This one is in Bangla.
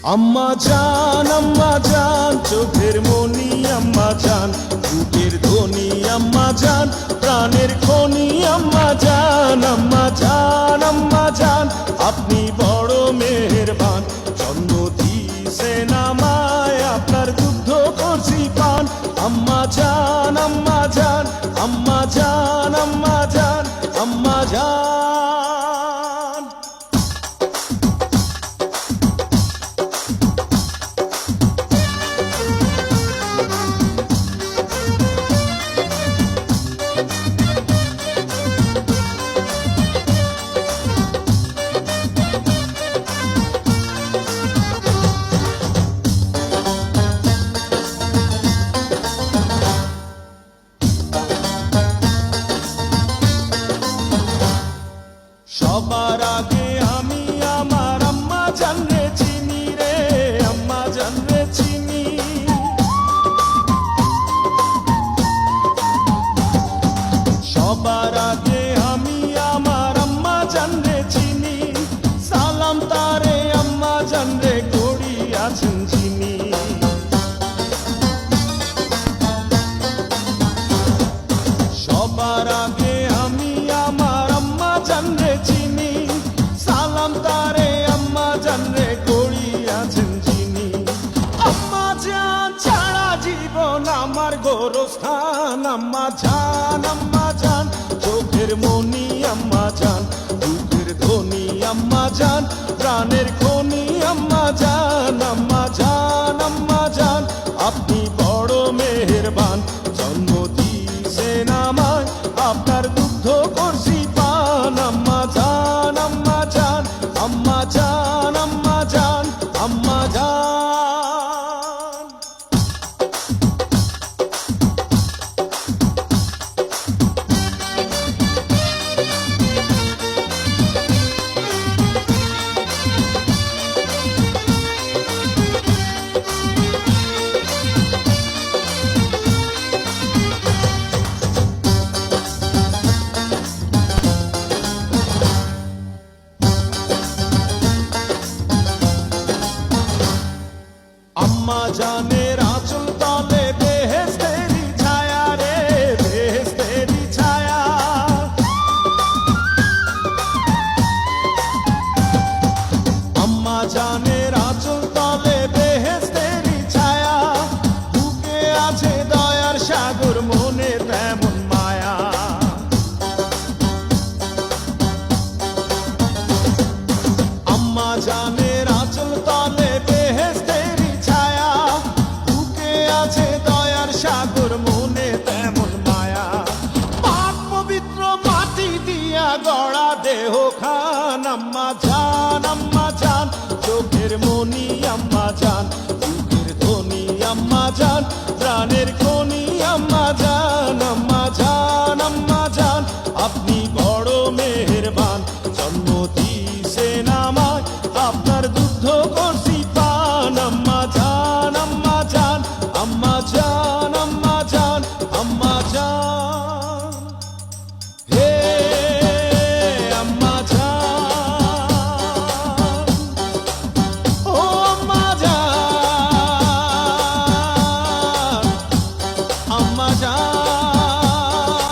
আম্মা জান চোখের মনি আম্মা জান, বুকের ধ্বনি আম্মা জান, প্রাণের খনি আম্মা জান। আম্মা জান আপনি বড় মেহেরবান, জন্ম দিয়েছেন আমায়, আপনার দুগ্ধ করছি পান। আম্মা জান আম্মা জান আম্মা জান আম্মা জান আম্মা জান। সবার আগে আমি আমার আম্মা জানরে চিনি রে, আম্মা জানরে চিনি। সবার আগে আমি আমার আম্মা জানরে চিনি, সালাম তারে আম্মা জানরে করি আছেন চিনি। সবার আগে আমি আমার আম্মা জানরে চিনি, সালাম তারে আম্মা জানরে করি আছেন চিনি। আম্মা জান ছাড়া জীবন আমার গোরস্থান। আম্মা জান চোখের মনি আম্মা জান, বুকের ধ্বনি আম্মা জান, প্রাণের খনি আম্মা জান। আম্মা জান আপনি বড় মেহেরবান, জন্ম দিয়েছেন আমায়, আপনার দুগ্ধ করছি পান। আম্মা জান আম্মা জান আম্মা জান আম্মা জান আম্মা জান। আম্মা জানের আঁচল তলে বেহেশতেরি ছায়া রে, বেহেশতেরি ছায়া। আম্মা জানের আঁচল তলে বেহেশতেরি ছায়া, বুকে আছে দয়ার সাগর, মনে তেমন মায়া। আম্মা জানের আঁচল তলে বেহেশতেরি ছায়া, বুকে আছে দয়ার সাগর, মনে তেমন মায়া। পাক পবিত্র মাটি দিয়া গড়া দেহ খান। আম্মা জান চোখের মনি আম্মা জান, বুকের ধ্বনি আম্মা জান, প্রাণের খনি আম্মা জান।